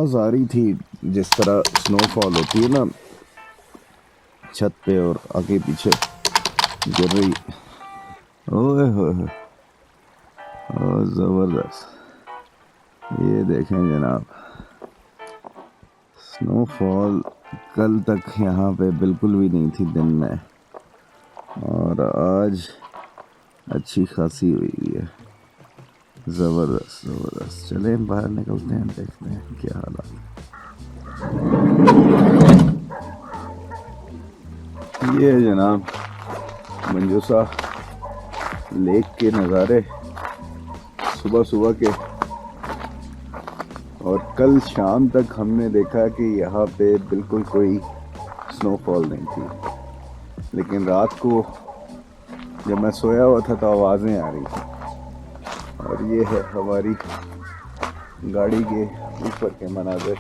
आवाज आ रही थी जिस तरह स्नोफॉल होती है ना छत पे और आगे पीछे गिर रही। ओए होए, जबरदस्त। ये देखें जनाब, स्नोफॉल कल तक यहाँ पे बिल्कुल भी नहीं थी दिन में, और आज अच्छी खासी हुई है। जबरदस्त जबरदस्त। चलें बाहर निकलते हैं, देखते हैं क्या हालात। ये है जनाब मंजूसा लेक के नज़ारे सुबह सुबह के। और कल शाम तक हमने देखा कि यहाँ पे बिल्कुल कोई स्नोफॉल नहीं थी, लेकिन रात को जब मैं सोया हुआ था तो आवाज़ें आ रही थी। और ये है हमारी गाड़ी के ऊपर के मनाज़र।